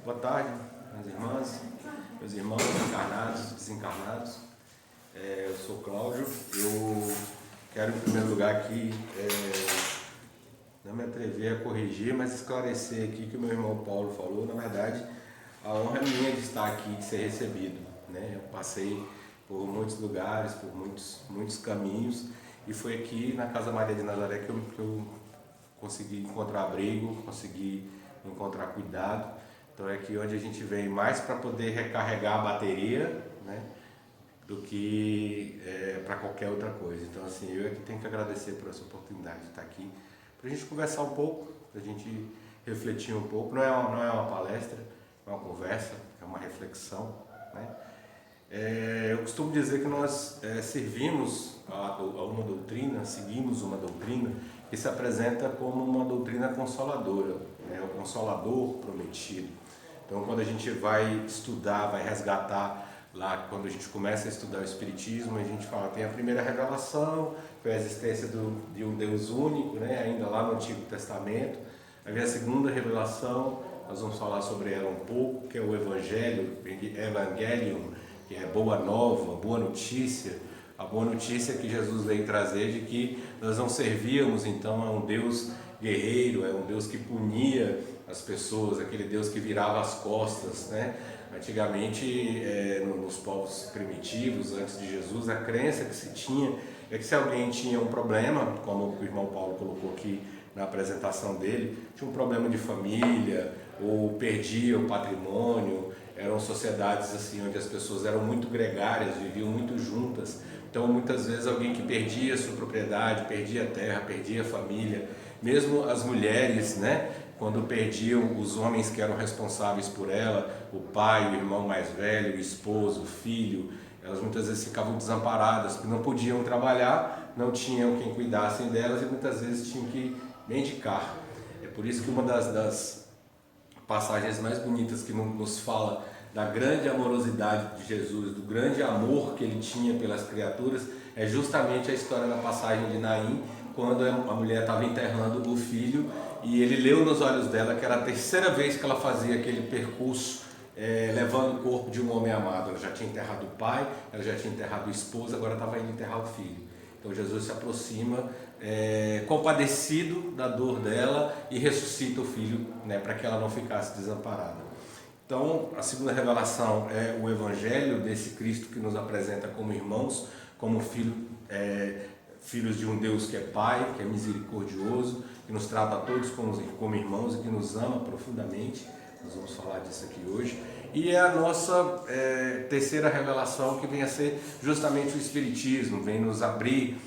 Boa tarde, minhas irmãs, meus irmãos encarnados, desencarnados. Eu sou Cláudio. Eu quero, em primeiro lugar, aqui não me atrever a corrigir, mas esclarecer aqui que o meu irmão Paulo falou. Na verdade, a honra é minha de estar aqui, de ser recebido, né? Eu passei por muitos lugares, por muitos caminhos, e foi aqui na Casa Maria de Nazaré que eu consegui encontrar abrigo, consegui encontrar cuidado. Então é aqui onde a gente vem mais para poder recarregar a bateria, né, do que para qualquer outra coisa. Então assim, eu é que tenho que agradecer por essa oportunidade de estar aqui, para a gente conversar um pouco, para a gente refletir um pouco. Não é uma palestra, é uma conversa, é uma reflexão, né? Eu costumo dizer que nós servimos a uma doutrina, seguimos uma doutrina que se apresenta como uma doutrina consoladora, né? O Consolador prometido. Então, quando a gente vai estudar, vai resgatar lá, quando a gente começa a estudar o Espiritismo, a gente fala, tem a primeira revelação, foi a existência de um Deus único, né? Ainda lá no Antigo Testamento. Aí vem a segunda revelação, nós vamos falar sobre ela um pouco, que é o Evangelho, Evangelium, que é boa nova, boa notícia. A boa notícia que Jesus veio trazer de que nós não servíamos então a um Deus guerreiro, é um Deus que punia as pessoas, aquele Deus que virava as costas, né? Antigamente, nos povos primitivos, antes de Jesus, a crença que se tinha é que se alguém tinha um problema, como o irmão Paulo colocou aqui na apresentação dele, tinha um problema de família, ou perdia o patrimônio, eram sociedades assim onde as pessoas eram muito gregárias, viviam muito juntas. Então muitas vezes alguém que perdia a sua propriedade, perdia a terra, perdia a família, mesmo as mulheres, né, quando perdiam os homens que eram responsáveis por ela, o pai, o irmão mais velho, o esposo, o filho, elas muitas vezes ficavam desamparadas, porque não podiam trabalhar, não tinham quem cuidassem delas e muitas vezes tinham que mendigar. É por isso que uma das passagens mais bonitas que nos fala da grande amorosidade de Jesus, do grande amor que ele tinha pelas criaturas, é justamente a história da passagem de Naim, quando a mulher estava enterrando o filho e ele leu nos olhos dela que era a terceira vez que ela fazia aquele percurso levando o corpo de um homem amado. Ela já tinha enterrado o pai, ela já tinha enterrado o esposo, agora estava indo enterrar o filho. Então Jesus se aproxima, compadecido da dor dela, e ressuscita o filho, né, para que ela não ficasse desamparada. Então a segunda revelação é o Evangelho desse Cristo que nos apresenta como irmãos, como filhos de um Deus que é Pai, que é misericordioso, que nos trata a todos como irmãos e que nos ama profundamente. Nós vamos falar disso aqui hoje. E é a nossa terceira revelação, que vem a ser justamente o Espiritismo, vem nos abrir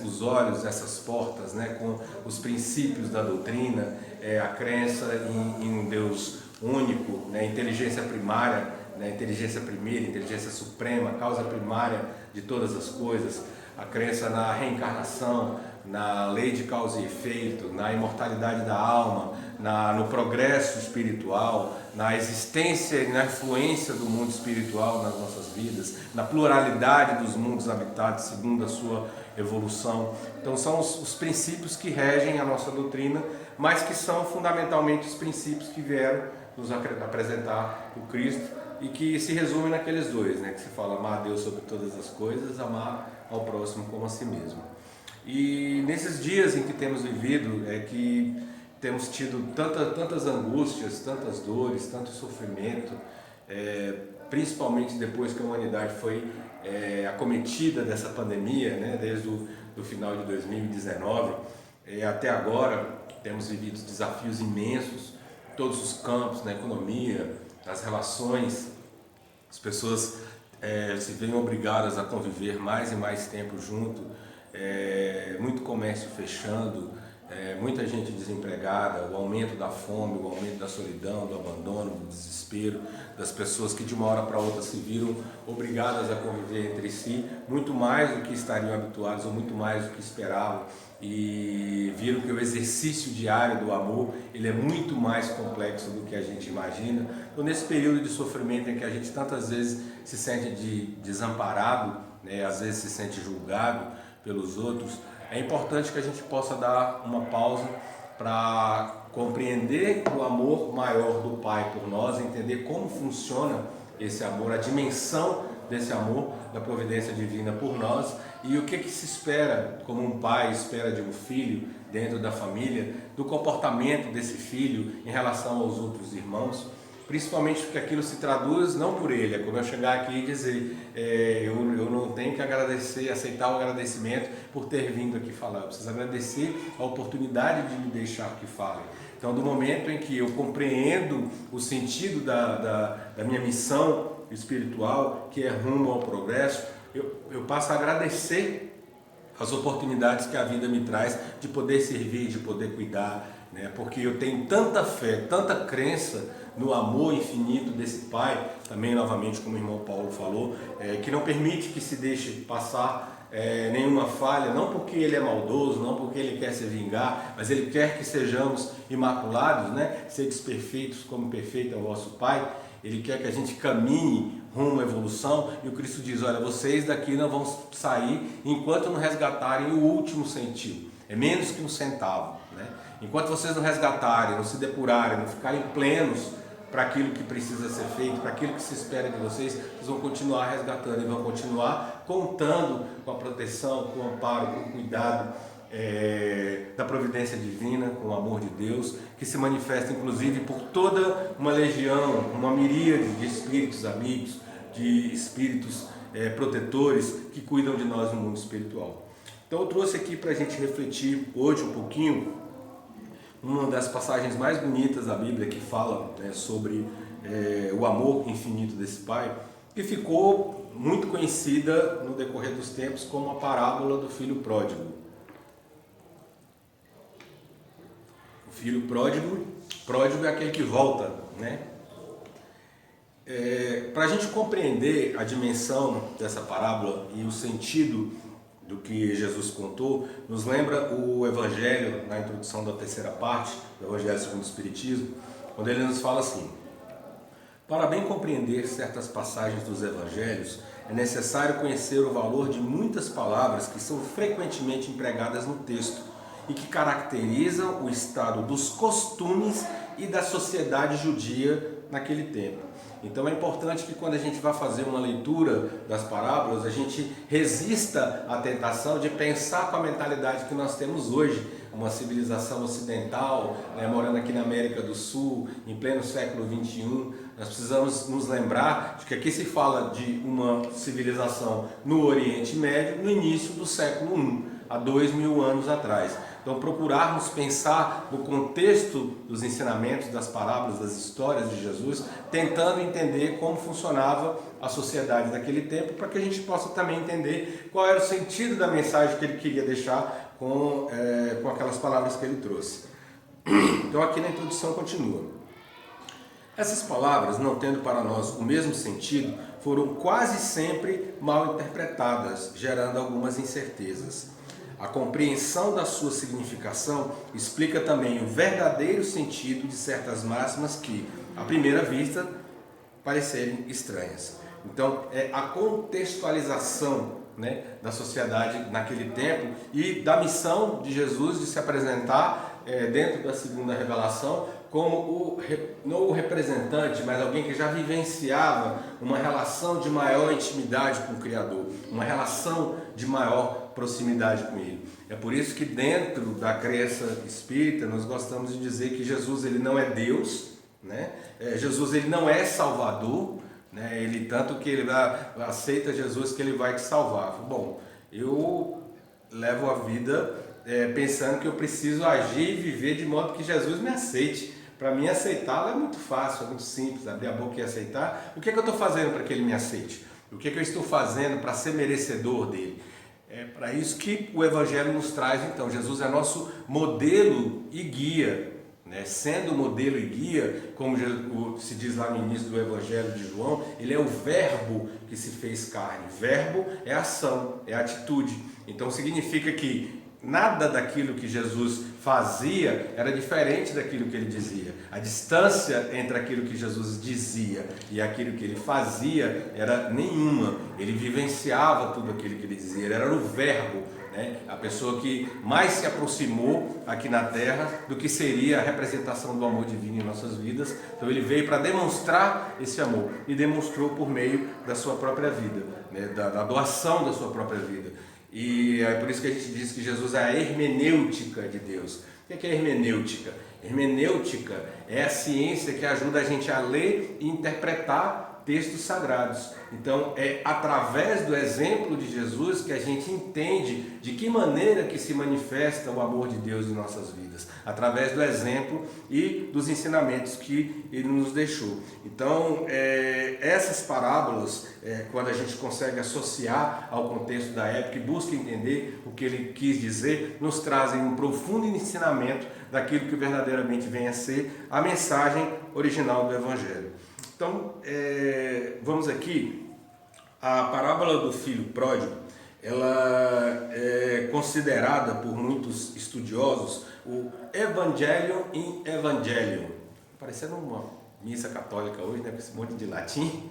os olhos, essas portas, né, com os princípios da doutrina, a crença em um Deus único, né, inteligência primária, né, inteligência primeira, inteligência suprema, causa primária de todas as coisas, a crença na reencarnação, na lei de causa e efeito, na imortalidade da alma, no progresso espiritual, na existência e na influência do mundo espiritual nas nossas vidas, na pluralidade dos mundos habitados segundo a sua evolução. Então são os princípios que regem a nossa doutrina, mas que são fundamentalmente os princípios que vieram nos apresentar o Cristo e que se resumem naqueles dois, né? Que se fala amar a Deus sobre todas as coisas, amar ao próximo como a si mesmo. E nesses dias em que temos vivido, que temos tido tantas angústias, tantas dores, tanto sofrimento, principalmente depois que a humanidade foi acometida dessa pandemia, né, desde o final de 2019 até agora, temos vivido desafios imensos, em todos os campos, na economia, nas relações. As pessoas se veem obrigadas a conviver mais e mais tempo junto, muito comércio fechando, muita gente desempregada, o aumento da fome, o aumento da solidão, do abandono, do desespero, das pessoas que de uma hora para outra se viram obrigadas a conviver entre si, muito mais do que estariam habituados ou muito mais do que esperavam, e viram que o exercício diário do amor ele é muito mais complexo do que a gente imagina. Então, nesse período de sofrimento em que a gente tantas vezes se sente desamparado, né, às vezes se sente julgado pelos outros, é importante que a gente possa dar uma pausa para compreender o amor maior do Pai por nós, entender como funciona esse amor, a dimensão desse amor, da providência divina por nós, e o que se espera, como um pai espera de um filho dentro da família, do comportamento desse filho em relação aos outros irmãos, principalmente porque aquilo se traduz não por ele, é como eu chegar aqui e dizer, eu não tenho que agradecer, aceitar o agradecimento por ter vindo aqui falar, eu preciso agradecer a oportunidade de me deixar que fale. Então, do momento em que eu compreendo o sentido da minha missão espiritual, que é rumo ao progresso, eu passo a agradecer as oportunidades que a vida me traz de poder servir, de poder cuidar, né? Porque eu tenho tanta fé, tanta crença no amor infinito desse Pai, também novamente como o irmão Paulo falou, que não permite que se deixe passar nenhuma falha, não porque ele é maldoso, não porque ele quer se vingar, mas ele quer que sejamos imaculados, né? Sedes perfeitos como perfeito é o vosso Pai. Ele quer que a gente caminhe rumo à evolução, e o Cristo diz, olha, vocês daqui não vão sair enquanto não resgatarem o último centavo, é menos que um centavo, né? Enquanto vocês não resgatarem, não se depurarem, não ficarem plenos para aquilo que precisa ser feito, para aquilo que se espera de vocês, vocês vão continuar resgatando e vão continuar contando com a proteção, com o amparo, com o cuidado da providência divina, com o amor de Deus, que se manifesta inclusive por toda uma legião, uma miríade de espíritos amigos, de espíritos protetores que cuidam de nós no mundo espiritual. Então eu trouxe aqui para a gente refletir hoje um pouquinho uma das passagens mais bonitas da Bíblia que fala sobre o amor infinito desse Pai, que ficou muito conhecida no decorrer dos tempos como a parábola do filho pródigo. O filho pródigo é aquele que volta, né? Para a gente compreender a dimensão dessa parábola e o sentido do que Jesus contou, nos lembra o Evangelho, na introdução da terceira parte do Evangelho segundo o Espiritismo, quando ele nos fala assim: para bem compreender certas passagens dos Evangelhos, é necessário conhecer o valor de muitas palavras que são frequentemente empregadas no texto e que caracterizam o estado dos costumes e da sociedade judia naquele tempo. Então é importante que quando a gente vai fazer uma leitura das parábolas, a gente resista à tentação de pensar com a mentalidade que nós temos hoje, uma civilização ocidental, morando aqui na América do Sul, em pleno século XXI. Nós precisamos nos lembrar de que aqui se fala de uma civilização no Oriente Médio, no início do século I, há 2000 anos atrás. Então procurarmos pensar no contexto dos ensinamentos, das parábolas, das histórias de Jesus, tentando entender como funcionava a sociedade daquele tempo, para que a gente possa também entender qual era o sentido da mensagem que ele queria deixar com aquelas palavras que ele trouxe. Então aqui na introdução continua. Essas palavras, não tendo para nós o mesmo sentido, foram quase sempre mal interpretadas, gerando algumas incertezas. A compreensão da sua significação explica também o verdadeiro sentido de certas máximas que, à primeira vista, parecerem estranhas. Então, é a contextualização, da sociedade naquele tempo e da missão de Jesus de se apresentar dentro da segunda revelação como não o representante, mas alguém que já vivenciava uma relação de maior intimidade com o Criador, uma relação de maior proximidade com Ele. É por isso que dentro da crença espírita nós gostamos de dizer que Jesus ele não é Deus, Jesus ele não é Salvador, ele tanto que ele aceita Jesus que ele vai te salvar. Bom, eu levo a vida pensando que eu preciso agir e viver de modo que Jesus me aceite. Para mim aceitá-lo é muito fácil, é muito simples, abrir a boca e aceitar. O que é que eu estou fazendo para que ele me aceite? O que é que eu estou fazendo para ser merecedor dele? É para isso que o Evangelho nos traz, então. Jesus é nosso modelo e guia, sendo modelo e guia, como se diz lá no início do Evangelho de João, ele é o verbo que se fez carne. Verbo é ação, é atitude. Então significa que nada daquilo que Jesus fazia era diferente daquilo que ele dizia. A distância entre aquilo que Jesus dizia e aquilo que ele fazia era nenhuma. Ele vivenciava tudo aquilo que ele dizia, ele era o verbo, né? A pessoa que mais se aproximou aqui na terra do que seria a representação do amor divino em nossas vidas. Então ele veio para demonstrar esse amor e demonstrou por meio da sua própria vida, né? da doação da sua própria vida. E é por isso que a gente diz que Jesus é a hermenêutica de Deus. O que é hermenêutica? Hermenêutica é a ciência que ajuda a gente a ler e interpretar textos sagrados. Então é através do exemplo de Jesus que a gente entende de que maneira que se manifesta o amor de Deus em nossas vidas, através do exemplo e dos ensinamentos que ele nos deixou. Então essas parábolas, quando a gente consegue associar ao contexto da época e busca entender o que ele quis dizer, nos trazem um profundo ensinamento daquilo que verdadeiramente vem a ser a mensagem original do Evangelho. Então, vamos aqui, a parábola do filho pródigo, ela é considerada por muitos estudiosos o Evangelium in Evangelium, parecendo uma missa católica hoje, né, com esse monte de latim.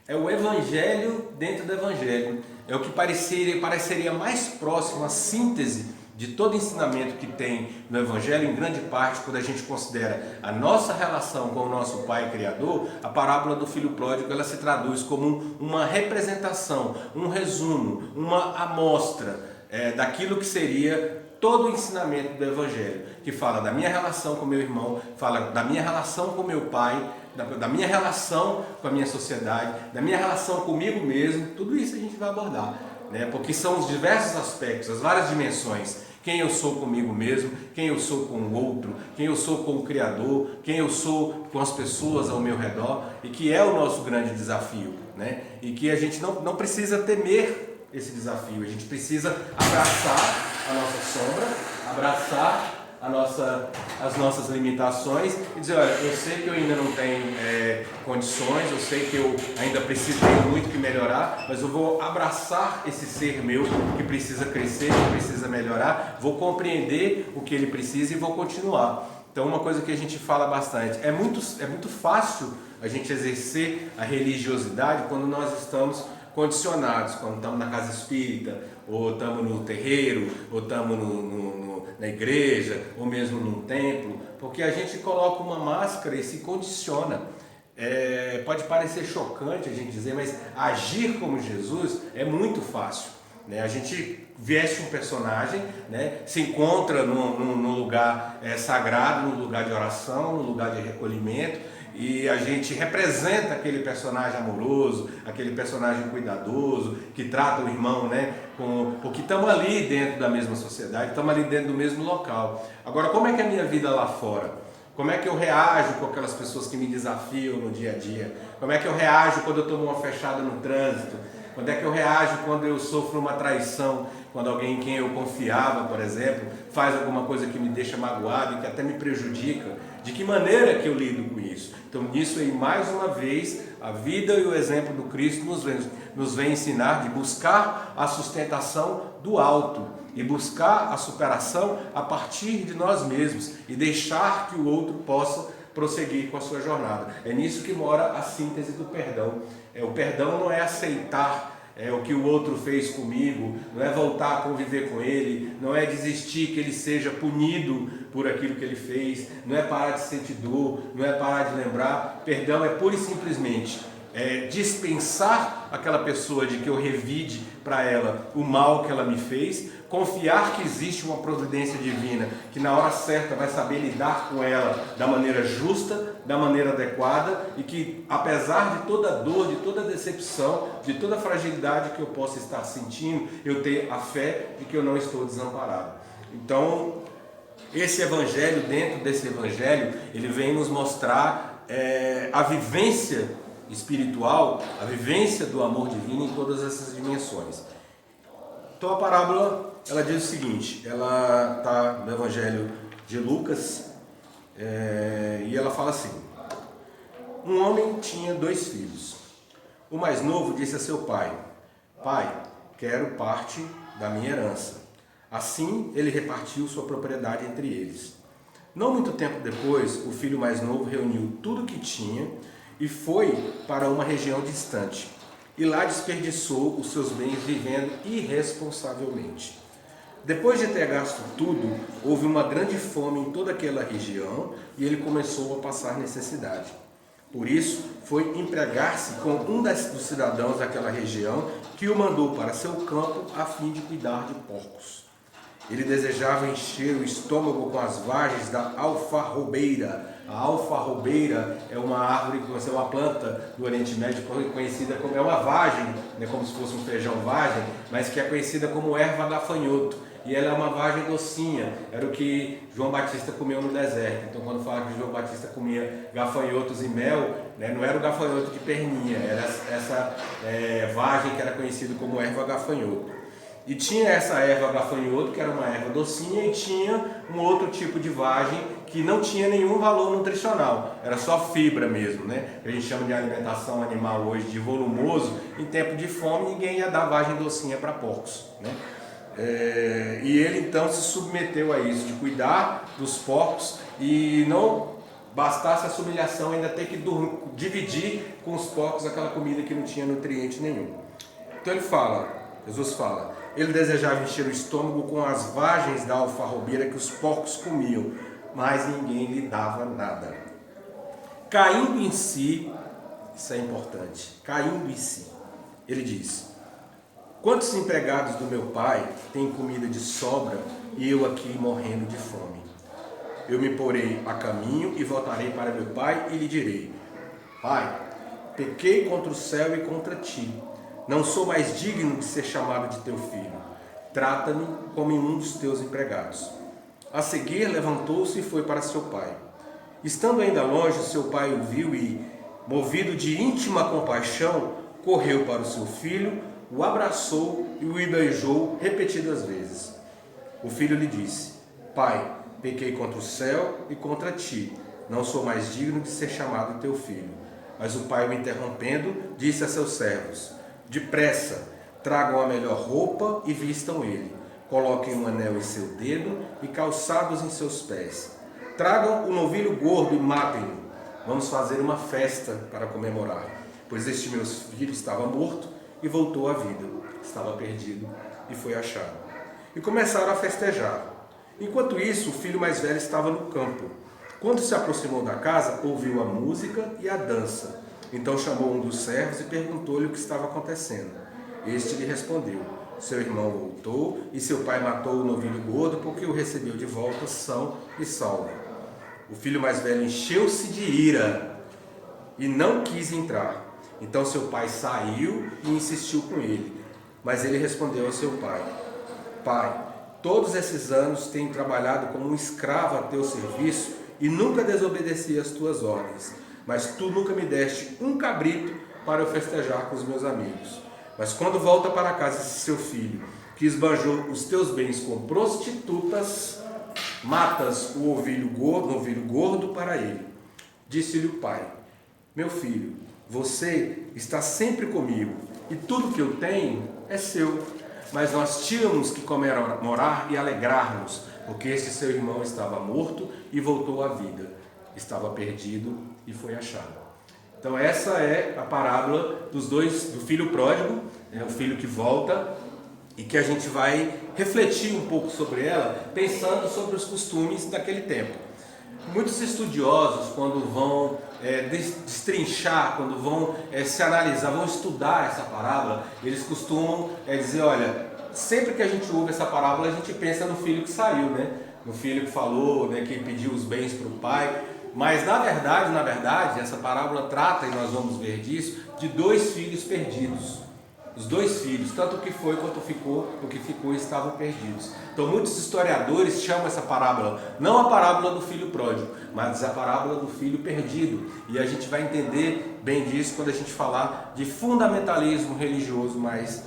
É o Evangelho dentro do Evangelho, é o que pareceria mais próximo à síntese de todo ensinamento que tem no Evangelho, em grande parte, quando a gente considera a nossa relação com o nosso Pai Criador. A parábola do Filho Pródigo, ela se traduz como uma representação, um resumo, uma amostra daquilo que seria todo o ensinamento do Evangelho, que fala da minha relação com meu irmão, fala da minha relação com meu pai, da minha relação com a minha sociedade, da minha relação comigo mesmo. Tudo isso a gente vai abordar, né? Porque são os diversos aspectos, as várias dimensões. Quem eu sou comigo mesmo, quem eu sou com o outro, quem eu sou com o Criador, quem eu sou com as pessoas ao meu redor, e que é o nosso grande desafio, né? E que a gente não precisa temer esse desafio, a gente precisa abraçar a nossa sombra, abraçar as nossas limitações e dizer, olha, eu sei que eu ainda não tenho condições, eu sei que eu ainda preciso, tenho muito que melhorar, mas eu vou abraçar esse ser meu que precisa crescer, que precisa melhorar, vou compreender o que ele precisa e vou continuar. Então, uma coisa que a gente fala bastante, é muito fácil a gente exercer a religiosidade quando nós estamos condicionados, quando estamos na casa espírita, ou estamos no terreiro, ou estamos na igreja, ou mesmo num templo, porque a gente coloca uma máscara e se condiciona. Pode parecer chocante a gente dizer, mas agir como Jesus é muito fácil, né? A gente veste um personagem, né? Se encontra num lugar sagrado, num lugar de oração, num lugar de recolhimento, e a gente representa aquele personagem amoroso, aquele personagem cuidadoso, que trata o irmão, né? Porque estamos ali dentro da mesma sociedade, estamos ali dentro do mesmo local. Agora, como é que é a minha vida lá fora? Como é que eu reajo com aquelas pessoas que me desafiam no dia a dia? Como é que eu reajo quando eu tomo uma fechada no trânsito? Quando é que eu reajo quando eu sofro uma traição? Quando alguém em quem eu confiava, por exemplo, faz alguma coisa que me deixa magoado e que até me prejudica? De que maneira que eu lido com isso? Então, nisso aí, mais uma vez, a vida e o exemplo do Cristo nos vem ensinar de buscar a sustentação do alto e buscar a superação a partir de nós mesmos e deixar que o outro possa prosseguir com a sua jornada. É nisso que mora a síntese do perdão. O perdão não é aceitar o que o outro fez comigo, não é voltar a conviver com ele, não é desistir que ele seja punido por aquilo que ele fez, não é parar de sentir dor, não é parar de lembrar. Perdão é pura e simplesmente dispensar aquela pessoa de que eu revide para ela o mal que ela me fez, confiar que existe uma providência divina que na hora certa vai saber lidar com ela da maneira justa, da maneira adequada, e que apesar de toda dor, de toda decepção, de toda fragilidade que eu possa estar sentindo, eu tenho a fé de que eu não estou desamparado. Então, esse evangelho, dentro desse evangelho, ele vem nos mostrar a vivência espiritual, a vivência do amor divino em todas essas dimensões. Então a parábola, ela diz o seguinte, ela está no Evangelho de Lucas, e ela fala assim: um homem tinha 2 filhos. O mais novo disse a seu pai: pai, quero parte da minha herança. Assim, ele repartiu sua propriedade entre eles. Não muito tempo depois, o filho mais novo reuniu tudo o que tinha e foi para uma região distante. E lá desperdiçou os seus bens vivendo irresponsavelmente. Depois de ter gasto tudo, houve uma grande fome em toda aquela região e ele começou a passar necessidade. Por isso, foi empregar-se com um dos cidadãos daquela região que o mandou para seu campo a fim de cuidar de porcos. Ele desejava encher o estômago com as vagens da alfarrobeira. A alfarrobeira é uma árvore, é uma planta do Oriente Médio conhecida como, é uma vagem, né, como se fosse um feijão vagem, mas que é conhecida como erva gafanhoto. E ela é uma vagem docinha, era o que João Batista comeu no deserto. Então, quando fala que João Batista comia gafanhotos e mel, né, não era o gafanhoto de perninha, era essa vagem que era conhecida como erva gafanhoto. E tinha essa erva gafanhoto, que era uma erva docinha, e tinha um outro tipo de vagem que não tinha nenhum valor nutricional, era só fibra mesmo, né? A gente chama de alimentação animal hoje de volumoso. Em tempo de fome, ninguém ia dar vagem docinha para porcos, né? E ele então se submeteu a isso, de cuidar dos porcos, e não bastasse essa humilhação, ainda ter que dividir com os porcos aquela comida que não tinha nutriente nenhum. Então Jesus fala, ele desejava encher o estômago com as vagens da alfarrobeira que os porcos comiam, mas ninguém lhe dava nada. Caindo em si, isso é importante, caindo em si, ele diz: quantos empregados do meu pai têm comida de sobra e eu aqui morrendo de fome? Eu me porei a caminho e voltarei para meu pai e lhe direi: Pai, pequei contra o céu e contra ti. Não sou mais digno de ser chamado de teu filho. Trata-me como um dos teus empregados. A seguir, levantou-se e foi para seu pai. Estando ainda longe, seu pai o viu e, movido de íntima compaixão, correu para o seu filho, o abraçou e o beijou repetidas vezes. O filho lhe disse: Pai, pequei contra o céu e contra ti. Não sou mais digno de ser chamado teu filho. Mas o pai, o interrompendo, disse a seus servos: depressa, tragam a melhor roupa e vistam ele. Coloquem um anel em seu dedo e calçados em seus pés. Tragam um novilho gordo e matem-no. Vamos fazer uma festa para comemorar, pois este meu filho estava morto e voltou à vida. Estava perdido e foi achado. E começaram a festejar. Enquanto isso, o filho mais velho estava no campo. Quando se aproximou da casa, ouviu a música e a dança. Então chamou um dos servos e perguntou-lhe o que estava acontecendo. Este lhe respondeu: seu irmão voltou e seu pai matou o novilho gordo porque o recebeu de volta são e salvo. O filho mais velho encheu-se de ira e não quis entrar. Então seu pai saiu e insistiu com ele. Mas ele respondeu ao seu pai: Pai, todos esses anos tenho trabalhado como um escravo a teu serviço e nunca desobedeci às tuas ordens. Mas tu nunca me deste um cabrito para eu festejar com os meus amigos. Mas quando volta para casa esse seu filho, que esbanjou os teus bens com prostitutas, matas o novilho gordo para ele. Disse-lhe o pai: meu filho, você está sempre comigo, e tudo que eu tenho é seu. Mas nós tínhamos que comemorar e alegrar-nos, porque este seu irmão estava morto e voltou à vida. Estava perdido e foi achado. Então essa é a parábola do filho pródigo, o filho que volta, e que a gente vai refletir um pouco sobre ela, pensando sobre os costumes daquele tempo. Muitos estudiosos, quando vão destrinchar, quando vão se analisar, vão estudar essa parábola, eles costumam dizer: olha, sempre que a gente ouve essa parábola, a gente pensa no filho que saiu, né? No filho que falou, né, que pediu os bens para o pai. Mas na verdade, essa parábola trata, e nós vamos ver disso, de dois filhos perdidos. Os dois filhos, tanto o que foi quanto o que ficou estavam perdidos. Então muitos historiadores chamam essa parábola, não a parábola do filho pródigo, mas a parábola do filho perdido. E a gente vai entender bem disso quando a gente falar de fundamentalismo religioso mais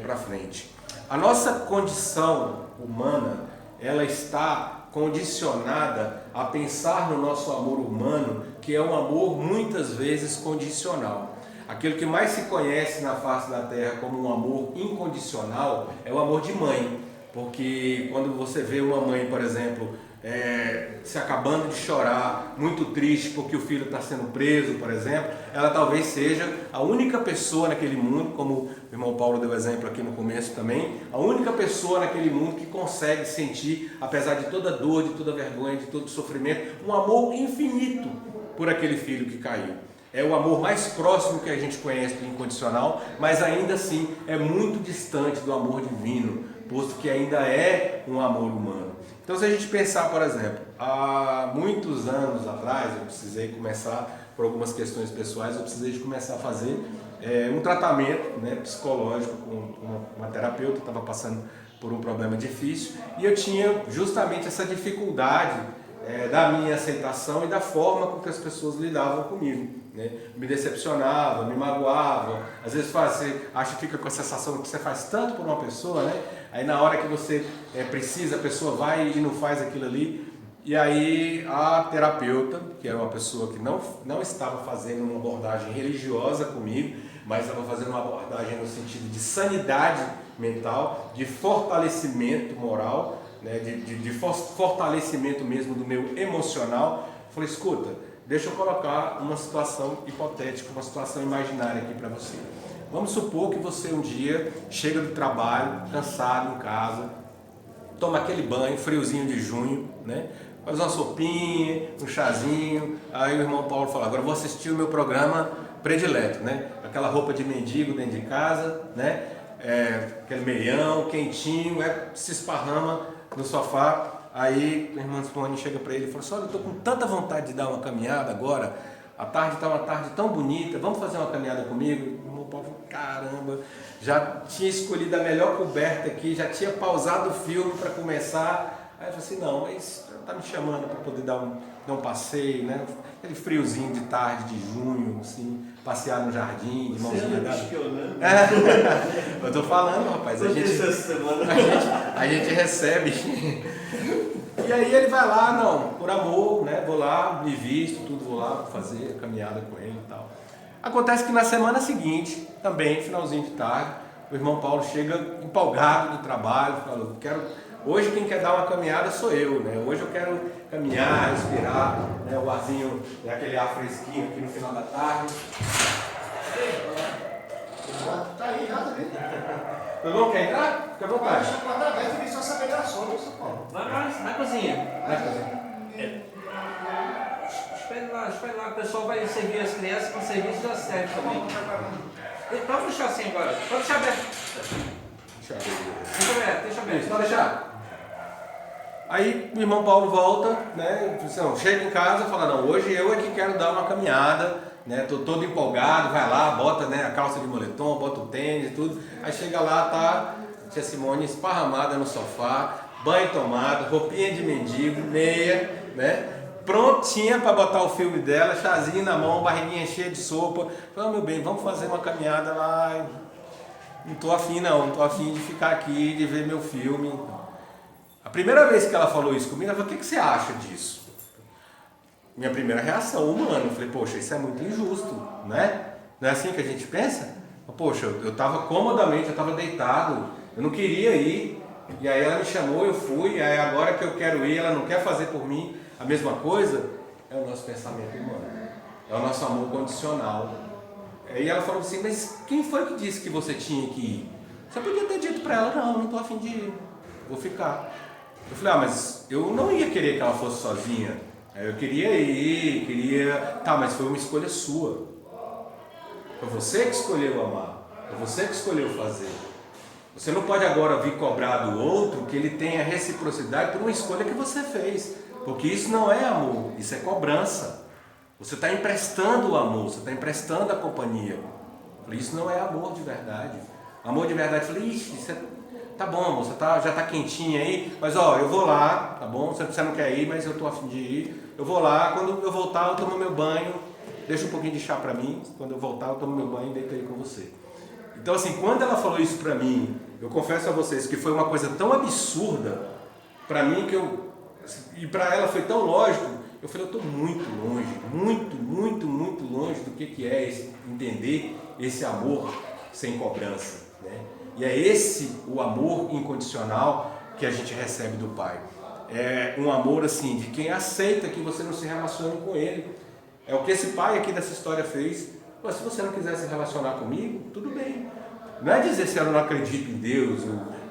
para frente. A nossa condição humana, ela está condicionada a pensar no nosso amor humano, que é um amor muitas vezes condicional. Aquilo que mais se conhece na face da terra como um amor incondicional é o amor de mãe. Porque quando você vê uma mãe, por exemplo, se acabando de chorar, muito triste porque o filho está sendo preso, por exemplo, ela talvez seja a única pessoa naquele mundo, como o irmão Paulo deu exemplo aqui no começo também, a única pessoa naquele mundo que consegue sentir, apesar de toda dor, de toda vergonha, de todo sofrimento, um amor infinito por aquele filho que caiu. É o amor mais próximo que a gente conhece do incondicional, mas ainda assim é muito distante do amor divino, posto que ainda é um amor humano. Então, se a gente pensar, por exemplo, há muitos anos atrás, eu precisei começar, por algumas questões pessoais, eu precisei de começar a fazer um tratamento, né, psicológico com uma terapeuta, estava passando por um problema difícil, e eu tinha justamente essa dificuldade da minha aceitação e da forma com que as pessoas lidavam comigo. Né? Me decepcionava, me magoava, às vezes você acha que fica com a sensação que você faz tanto por uma pessoa, né? Aí na hora que você precisa, a pessoa vai e não faz aquilo ali, e aí a terapeuta, que era uma pessoa que não estava fazendo uma abordagem religiosa comigo, mas estava fazendo uma abordagem no sentido de sanidade mental, de fortalecimento moral, né? de fortalecimento mesmo do meu emocional. Falei, escuta, deixa eu colocar uma situação hipotética, uma situação imaginária aqui para você. Vamos supor que você um dia chega do trabalho, cansado em casa, toma aquele banho, friozinho de junho, né? Faz uma sopinha, um chazinho, aí o irmão Paulo fala, agora eu vou assistir o meu programa predileto, né? Aquela roupa de mendigo dentro de casa, né? Aquele meião, quentinho, se esparrama no sofá. Aí a irmã Simone chega para ele e fala assim, olha, eu estou com tanta vontade de dar uma caminhada agora, a tarde está uma tarde tão bonita, vamos fazer uma caminhada comigo? O irmão Paulo falou, caramba, já tinha escolhido a melhor coberta aqui, já tinha pausado o filme para começar. Aí eu falei assim, não, mas está me chamando para poder dar um passeio, né? Aquele friozinho de tarde, de junho, assim, passear no jardim, de mãozinha dada. Eu estou falando, rapaz, a gente recebe. E aí ele vai lá, não, por amor, né? Vou lá, me visto, tudo, vou lá fazer a caminhada com ele e tal. Acontece que na semana seguinte, também, finalzinho de tarde, o irmão Paulo chega empolgado do trabalho, falou, hoje quem quer dar uma caminhada sou eu, né? Hoje eu quero caminhar, respirar, né? O arzinho, aquele ar fresquinho aqui no final da tarde. Tá aí, já, tá vendo? Todo mundo quer entrar? Fica à vontade. Deixa eu guardar aberto e ver só saber da sombra, São Paulo. Vai na cozinha. Vai fazer. Espere lá, o pessoal vai servir as crianças com serviço já serve também. Pode deixar assim agora, pode deixar aberto. Deixa aberto. Pode deixar. Aí o irmão Paulo volta, né? Chega em casa e fala, não, hoje eu é que quero dar uma caminhada. Né, tô todo empolgado, vai lá, bota, né, a calça de moletom, bota o tênis e tudo. Aí chega lá, tá tia Simone esparramada no sofá, banho tomado, roupinha de mendigo, meia, né, prontinha para botar o filme dela, chazinho na mão, barriguinha cheia de sopa. Fala, meu bem, vamos fazer uma caminhada lá. Não tô afim não tô afim de ficar aqui, de ver meu filme. A primeira vez que ela falou isso comigo, ela falou, o que você acha disso? Minha primeira reação humana, eu falei, poxa, isso é muito injusto, né? Não é assim que a gente pensa? Poxa, eu estava comodamente, eu estava deitado, eu não queria ir, e aí ela me chamou, eu fui, e aí agora que eu quero ir, ela não quer fazer por mim a mesma coisa. É o nosso pensamento humano, é o nosso amor condicional. E ela falou assim, mas quem foi que disse que você tinha que ir? Você podia ter dito para ela, não estou a fim de ir, vou ficar. Eu falei, mas eu não ia querer que ela fosse sozinha. Eu queria ir, tá, mas foi uma escolha sua. Foi você que escolheu amar, foi você que escolheu fazer. Você não pode agora vir cobrar do outro que ele tenha reciprocidade por uma escolha que você fez, porque isso não é amor, isso é cobrança. Você está emprestando o amor, você está emprestando a companhia. Isso não é amor de verdade. Amor de verdade, eu falei, ixi, tá bom, você já está quentinha aí, mas ó, eu vou lá, tá bom? Você não quer ir, mas eu estou a fim de ir. Eu vou lá, quando eu voltar eu tomo meu banho, deixa um pouquinho de chá para mim, quando eu voltar eu tomo meu banho e deito aí com você. Então assim, quando ela falou isso para mim, eu confesso a vocês que foi uma coisa tão absurda para mim e para ela foi tão lógico, eu falei, eu estou muito longe do que é entender esse amor sem cobrança, né? E é esse o amor incondicional que a gente recebe do Pai. É um amor assim, de quem aceita que você não se relacione com Ele. É o que esse pai aqui dessa história fez. Pô, se você não quiser se relacionar comigo, tudo bem. Não é dizer se eu não acredito em Deus,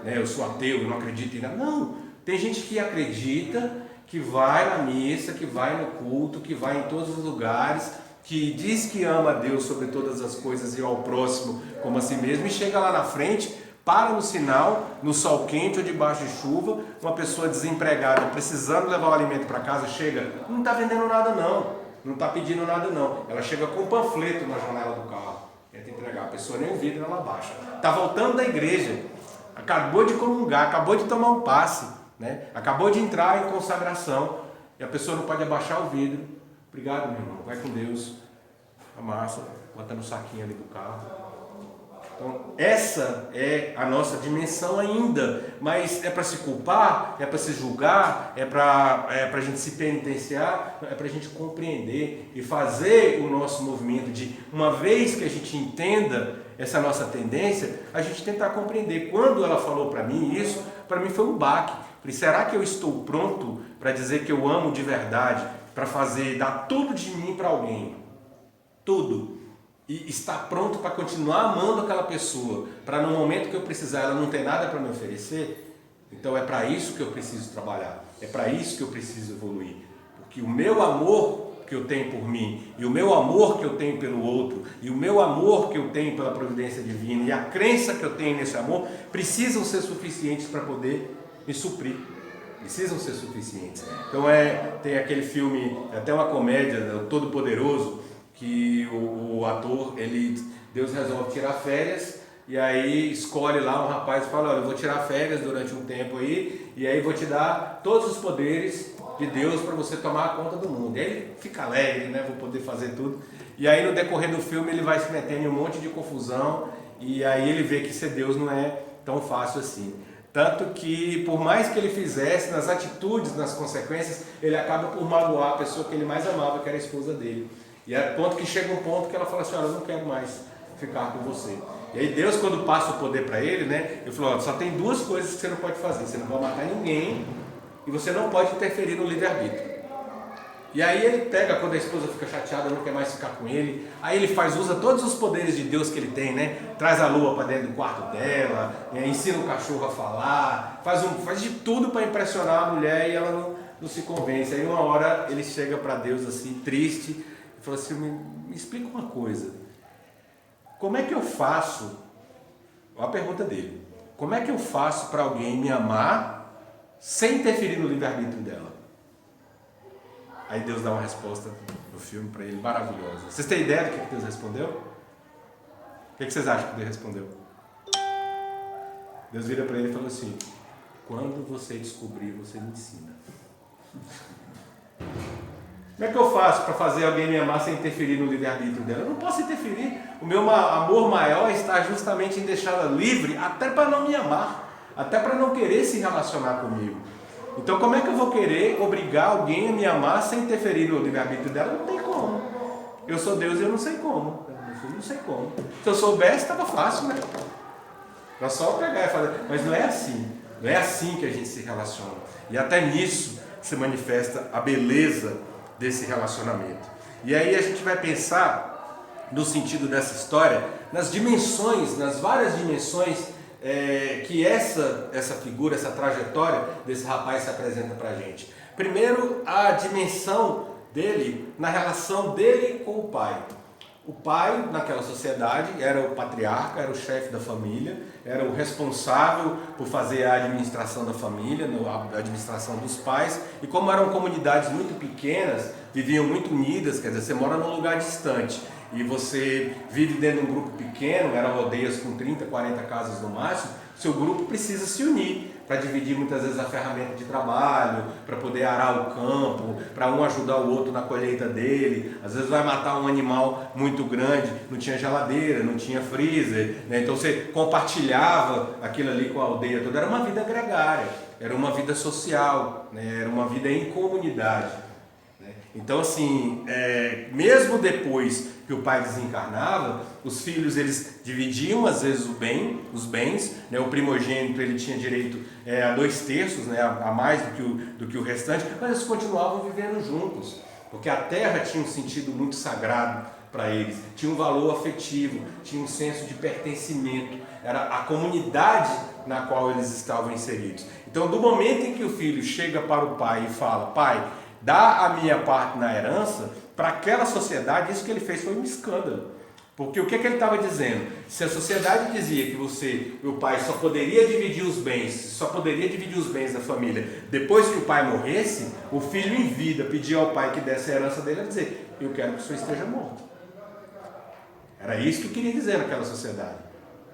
eu sou ateu, eu não acredito em nada. Não, tem gente que acredita, que vai na missa, que vai no culto, que vai em todos os lugares, que diz que ama a Deus sobre todas as coisas e ao próximo como a si mesmo, e chega lá na frente, para no sinal, no sol quente ou debaixo de chuva, uma pessoa desempregada, precisando levar o alimento para casa, chega, não está vendendo nada não está pedindo nada não, ela chega com um panfleto na janela do carro, tenta entregar, a pessoa nem o vidro ela baixa, está voltando da igreja, acabou de comungar, acabou de tomar um passe, né? Acabou de entrar em consagração, e a pessoa não pode abaixar o vidro. Obrigado, meu irmão, vai com Deus, amassa, bota no saquinho ali do carro. Então, essa é a nossa dimensão ainda, mas é para se culpar, é para se julgar, é para a gente se penitenciar, é para a gente compreender e fazer o nosso movimento de, uma vez que a gente entenda essa nossa tendência, a gente tentar compreender. Quando ela falou para mim isso, para mim foi um baque. Falei, será que eu estou pronto para dizer que eu amo de verdade, para dar tudo de mim para alguém? Tudo. E estar pronto para continuar amando aquela pessoa, para no momento que eu precisar ela não ter nada para me oferecer? Então é para isso que eu preciso trabalhar, é para isso que eu preciso evoluir, porque o meu amor que eu tenho por mim, e o meu amor que eu tenho pelo outro, e o meu amor que eu tenho pela providência divina, e a crença que eu tenho nesse amor, precisam ser suficientes para poder me suprir, precisam ser suficientes. Então tem aquele filme, até uma comédia, o Todo-Poderoso, que o ator, Deus resolve tirar férias, e aí escolhe lá um rapaz e fala, olha, eu vou tirar férias durante um tempo aí, e aí vou te dar todos os poderes de Deus para você tomar conta do mundo. E aí ele fica alegre, né, vou poder fazer tudo. E aí no decorrer do filme ele vai se metendo em um monte de confusão, e aí ele vê que ser Deus não é tão fácil assim. Tanto que, por mais que ele fizesse, nas atitudes, nas consequências, ele acaba por magoar a pessoa que ele mais amava, que era a esposa dele. E é ponto que chega um ponto que ela fala assim, olha, eu não quero mais ficar com você. E aí Deus, quando passa o poder para ele, né, ele falou, olha, só tem duas coisas que você não pode fazer. Você não pode matar ninguém e você não pode interferir no livre-arbítrio. E aí ele pega, quando a esposa fica chateada, não quer mais ficar com ele, aí ele usa todos os poderes de Deus que ele tem, né? Traz a lua para dentro do quarto dela, ensina o cachorro a falar, faz de tudo para impressionar a mulher e ela não se convence. Aí uma hora ele chega para Deus assim, triste, e fala assim, me explica uma coisa, como é que eu faço, olha a pergunta dele, como é que eu faço para alguém me amar sem interferir no livre-arbítrio dela? Aí Deus dá uma resposta no filme para ele, maravilhosa. Vocês têm ideia do que Deus respondeu? O que vocês acham que Deus respondeu? Deus vira para ele e falou assim, quando você descobrir, você me ensina. Como é que eu faço para fazer alguém me amar sem interferir no livre-arbítrio dela? Eu não posso interferir. O meu amor maior está justamente em deixá-la livre, até para não me amar, até para não querer se relacionar comigo. Então como é que eu vou querer obrigar alguém a me amar sem interferir no livre-arbítrio dela? Não tem como. Eu sou Deus e eu não sei como. Eu não sei como. Se eu soubesse, estava fácil, né? Era só pegar e falar. Mas não é assim. Não é assim que a gente se relaciona. E até nisso se manifesta a beleza desse relacionamento. E aí a gente vai pensar no sentido dessa história, nas dimensões, nas várias dimensões que essa figura, essa trajetória desse rapaz se apresenta para a gente. Primeiro, a dimensão dele na relação dele com o pai. O pai, naquela sociedade, era o patriarca, era o chefe da família, era o responsável por fazer a administração da família, a administração dos pais. E como eram comunidades muito pequenas, viviam muito unidas, quer dizer, você mora num lugar distante e você vive dentro de um grupo pequeno, eram aldeias com 30, 40 casas no máximo, seu grupo precisa se unir para dividir muitas vezes a ferramenta de trabalho, para poder arar o campo, para um ajudar o outro na colheita dele. Às vezes vai matar um animal muito grande, não tinha geladeira, não tinha freezer, né? Então você compartilhava aquilo ali com a aldeia toda. Era uma vida gregária, era uma vida social, né? Era uma vida em comunidade, né? Então, assim, mesmo depois que o pai desencarnava, os filhos eles dividiam às vezes os bens, né? O primogênito ele tinha direito a 2/3, né? A mais do que o restante, mas eles continuavam vivendo juntos, porque a terra tinha um sentido muito sagrado para eles, tinha um valor afetivo, tinha um senso de pertencimento, era a comunidade na qual eles estavam inseridos. Então, do momento em que o filho chega para o pai e fala: pai, dá a minha parte na herança, para aquela sociedade isso que ele fez foi um escândalo. Porque o que ele estava dizendo? Se a sociedade dizia que o pai só poderia dividir os bens da família depois que o pai morresse, o filho em vida pedia ao pai que desse a herança dele a dizer: eu quero que o senhor esteja morto. Era isso que queria dizer naquela sociedade,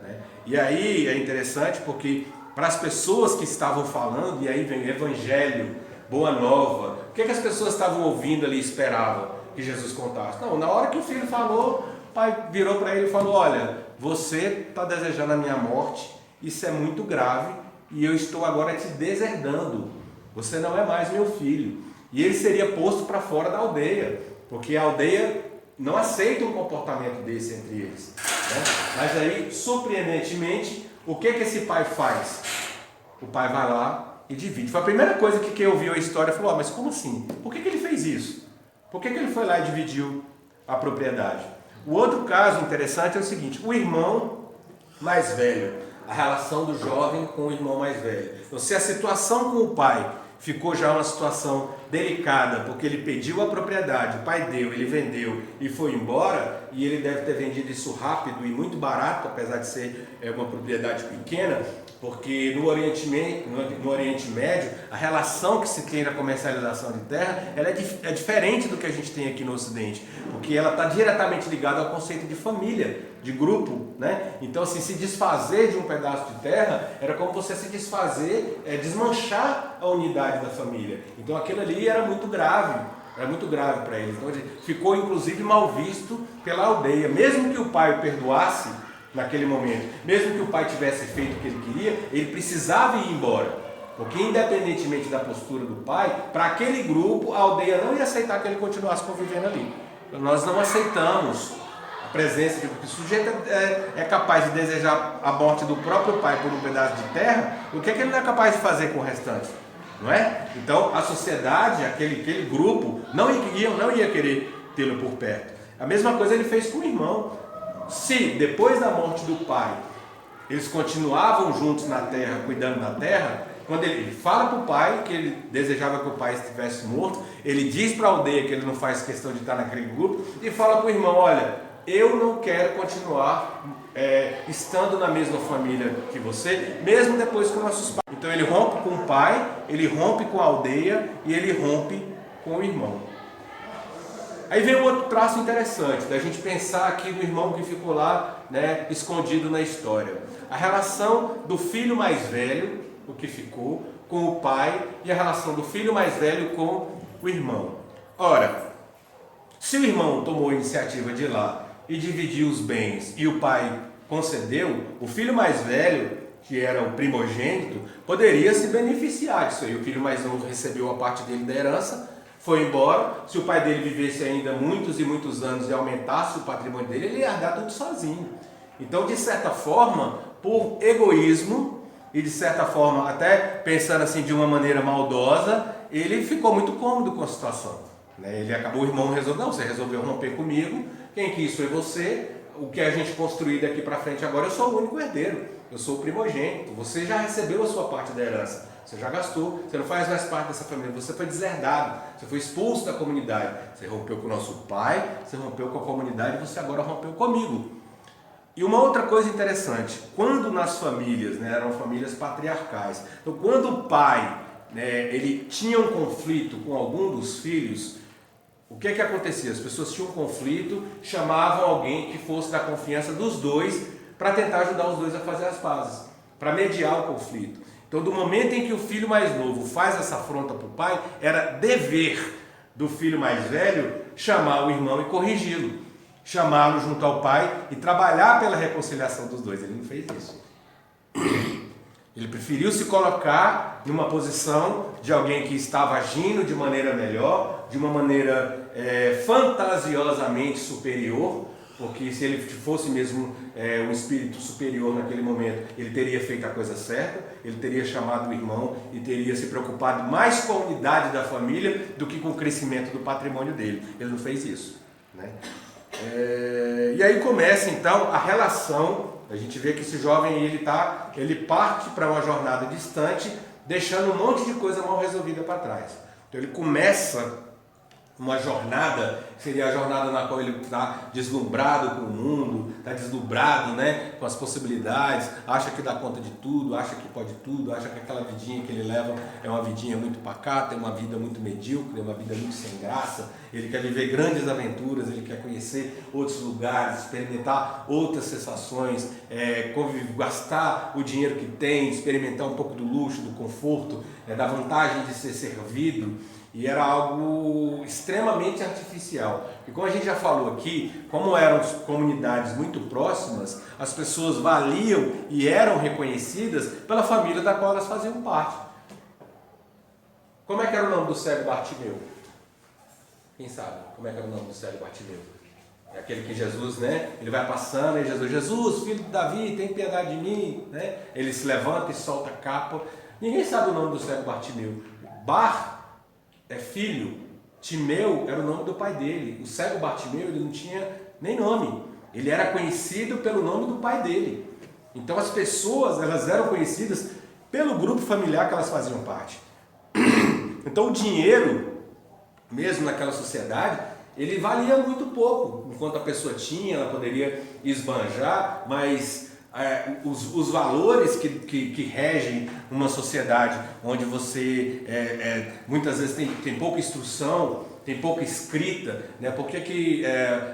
né? E aí é interessante porque para as pessoas que estavam falando, e aí vem o evangelho, boa nova, o que as pessoas estavam ouvindo ali e esperavam que Jesus contasse? Não, na hora que o filho falou, o pai virou para ele e falou: olha, você está desejando a minha morte, isso é muito grave e eu estou agora te deserdando, você não é mais meu filho. E ele seria posto para fora da aldeia, porque a aldeia não aceita um comportamento desse entre eles, né? Mas aí, surpreendentemente, o que esse pai faz? O pai vai lá e divide. Foi a primeira coisa que quem ouviu a história falou: mas como assim? Por que ele fez isso? Por que ele foi lá e dividiu a propriedade? O outro caso interessante é o seguinte: o irmão mais velho, a relação do jovem com o irmão mais velho. Então, se a situação com o pai ficou já uma situação delicada, porque ele pediu a propriedade, o pai deu, ele vendeu e foi embora, e ele deve ter vendido isso rápido e muito barato, apesar de ser uma propriedade pequena, porque no Oriente Médio, a relação que se tem na comercialização de terra, ela é diferente do que a gente tem aqui no Ocidente, porque ela está diretamente ligada ao conceito de família, de grupo, né? Então, assim, se desfazer de um pedaço de terra era como você se desfazer, desmanchar a unidade da família. Então, aquilo ali era muito grave para eles. Então, ficou inclusive mal visto pela aldeia, mesmo que o pai o perdoasse naquele momento, mesmo que o pai tivesse feito o que ele queria, ele precisava ir embora, porque independentemente da postura do pai, para aquele grupo a aldeia não ia aceitar que ele continuasse convivendo ali. Então, nós não aceitamos a presença de que o sujeito é capaz de desejar a morte do próprio pai por um pedaço de terra. O que ele não é capaz de fazer com o restante? Não é? Então a sociedade, aquele grupo não ia querer tê-lo por perto. A mesma coisa ele fez com o irmão. Se depois da morte do pai eles continuavam juntos na terra, cuidando da terra, quando ele fala para o pai que ele desejava que o pai estivesse morto, ele diz para a aldeia que ele não faz questão de estar naquele grupo e fala para o irmão: olha, eu não quero continuar estando na mesma família que você, mesmo depois que nossos pais. Então ele rompe com o pai, ele rompe com a aldeia e ele rompe com o irmão. Aí vem um outro traço interessante, da gente pensar aqui no irmão que ficou lá, né, escondido na história. A relação do filho mais velho, o que ficou, com o pai, e a relação do filho mais velho com o irmão. Ora, se o irmão tomou a iniciativa de ir lá e dividir os bens e o pai concedeu, o filho mais velho, que era o primogênito, poderia se beneficiar disso aí. O filho mais novo recebeu a parte dele da herança, foi embora. Se o pai dele vivesse ainda muitos e muitos anos e aumentasse o patrimônio dele, ele ia herdar tudo sozinho. Então, de certa forma, por egoísmo e de certa forma até pensando assim de uma maneira maldosa, ele ficou muito cômodo com a situação, né? Ele acabou, o irmão resolveu: não, você resolveu romper comigo, quem quis foi você, o que a gente construir daqui para frente agora, eu sou o único herdeiro, eu sou o primogênito, você já recebeu a sua parte da herança, você já gastou, você não faz mais parte dessa família, você foi deserdado, você foi expulso da comunidade, você rompeu com o nosso pai, você rompeu com a comunidade, você agora rompeu comigo. E uma outra coisa interessante, quando nas famílias, né, eram famílias patriarcais, então quando o pai, né, ele tinha um conflito com algum dos filhos, o que acontecia? As pessoas tinham um conflito, chamavam alguém que fosse da confiança dos dois para tentar ajudar os dois a fazer as pazes, para mediar o conflito. Então, do momento em que o filho mais novo faz essa afronta para o pai, era dever do filho mais velho chamar o irmão e corrigi-lo, chamá-lo junto ao pai e trabalhar pela reconciliação dos dois. Ele não fez isso. Ele preferiu se colocar numa posição de alguém que estava agindo de maneira melhor, de uma maneira fantasiosamente superior, porque se ele fosse mesmo um espírito superior naquele momento, ele teria feito a coisa certa, ele teria chamado o irmão e teria se preocupado mais com a unidade da família do que com o crescimento do patrimônio dele. Ele não fez isso, né? E aí começa então a relação. A gente vê que esse jovem ele parte para uma jornada distante, deixando um monte de coisa mal resolvida para trás. Então ele começa uma jornada, seria a jornada na qual ele está deslumbrado com o mundo, está deslumbrado, né, com as possibilidades, acha que dá conta de tudo, acha que pode tudo, acha que aquela vidinha que ele leva é uma vidinha muito pacata, é uma vida muito medíocre, é uma vida muito sem graça. Ele quer viver grandes aventuras, ele quer conhecer outros lugares, experimentar outras sensações, gastar o dinheiro que tem, experimentar um pouco do luxo, do conforto, da vantagem de ser servido. E era algo extremamente artificial. E como a gente já falou aqui, como eram comunidades muito próximas, as pessoas valiam e eram reconhecidas pela família da qual elas faziam parte. Como é que era o nome do cego Bartimeu? Quem sabe? Como é que era o nome do cego Bartimeu? É aquele que Jesus, né? Ele vai passando e Jesus, filho de Davi, tem piedade de mim, né? Ele se levanta e solta a capa. Ninguém sabe o nome do cego Bartimeu. Bar é filho, Timeu era o nome do pai dele. O cego Bartimeu, ele não tinha nem nome. Ele era conhecido pelo nome do pai dele. Então as pessoas, elas eram conhecidas pelo grupo familiar que elas faziam parte. Então o dinheiro, mesmo naquela sociedade, ele valia muito pouco. Enquanto a pessoa tinha, ela poderia esbanjar, mas os valores que regem uma sociedade onde você muitas vezes tem pouca instrução, tem pouca escrita, né? Por que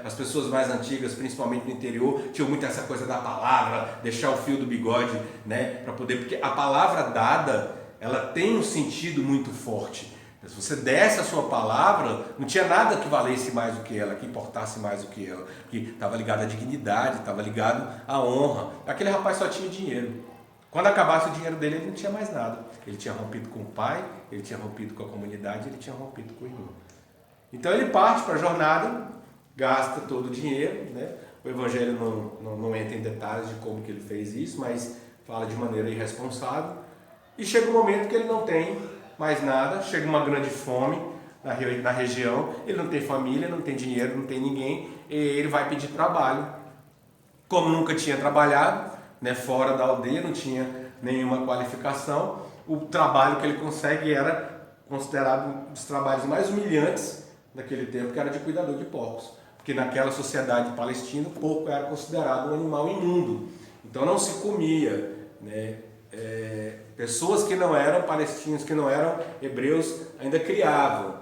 as pessoas mais antigas, principalmente no interior, tinham muito essa coisa da palavra, deixar o fio do bigode, né? Para poder, porque a palavra dada, ela tem um sentido muito forte. Se você desse a sua palavra, não tinha nada que valesse mais do que ela, que importasse mais do que ela, que estava ligado à dignidade, estava ligado à honra. Aquele rapaz só tinha dinheiro. Quando acabasse o dinheiro dele, ele não tinha mais nada. Ele tinha rompido com o pai, ele tinha rompido com a comunidade, ele tinha rompido com o irmão. Então ele parte para a jornada, gasta todo o dinheiro, né? O Evangelho não entra em detalhes de como que ele fez isso, mas fala de maneira irresponsável. E chega um momento que ele não tem mais nada, chega uma grande fome na região, ele não tem família, não tem dinheiro, não tem ninguém, e ele vai pedir trabalho. Como nunca tinha trabalhado, né, fora da aldeia, não tinha nenhuma qualificação, o trabalho que ele consegue era considerado um dos trabalhos mais humilhantes daquele tempo, que era de cuidador de porcos, porque naquela sociedade palestina, o porco era considerado um animal imundo, então não se comia, né? Pessoas que não eram palestinos, que não eram hebreus, ainda criavam.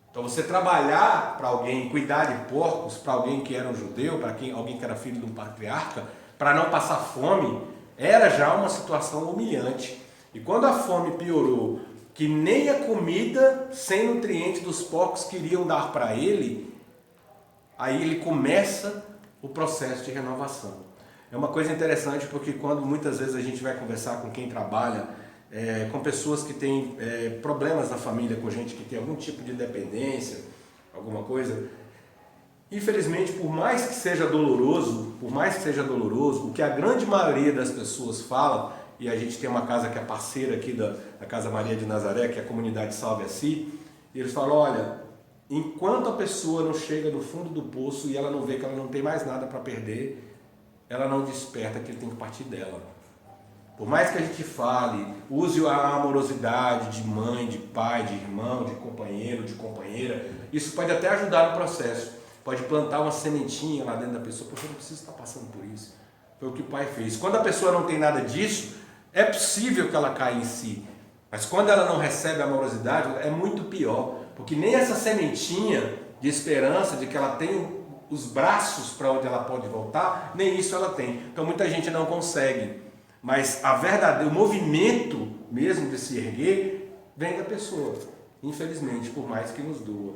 Então você trabalhar para alguém, cuidar de porcos, para alguém que era um judeu, para alguém que era filho de um patriarca, para não passar fome, era já uma situação humilhante. E quando a fome piorou, que nem a comida sem nutrientes dos porcos queriam dar para ele, aí ele começa o processo de renovação. É uma coisa interessante porque quando muitas vezes a gente vai conversar com quem trabalha, com pessoas que têm problemas na família, com gente que tem algum tipo de dependência, alguma coisa, infelizmente, por mais que seja doloroso, o que a grande maioria das pessoas fala, e a gente tem uma casa que é parceira aqui da Casa Maria de Nazaré, que é a comunidade Salve a Si, e eles falam, olha, enquanto a pessoa não chega no fundo do poço e ela não vê que ela não tem mais nada para perder, ela não desperta que ele tem que partir dela. Por mais que a gente fale, use a amorosidade de mãe, de pai, de irmão, de companheiro, de companheira, isso pode até ajudar no processo, pode plantar uma sementinha lá dentro da pessoa, porque eu não preciso estar passando por isso. Foi o que o pai fez. Quando a pessoa não tem nada disso, é possível que ela caia em si, mas quando ela não recebe a amorosidade, é muito pior, porque nem essa sementinha de esperança, de que ela tem os braços para onde ela pode voltar, nem isso ela tem. Então muita gente não consegue, mas o movimento mesmo de se erguer vem da pessoa, infelizmente, por mais que nos doa.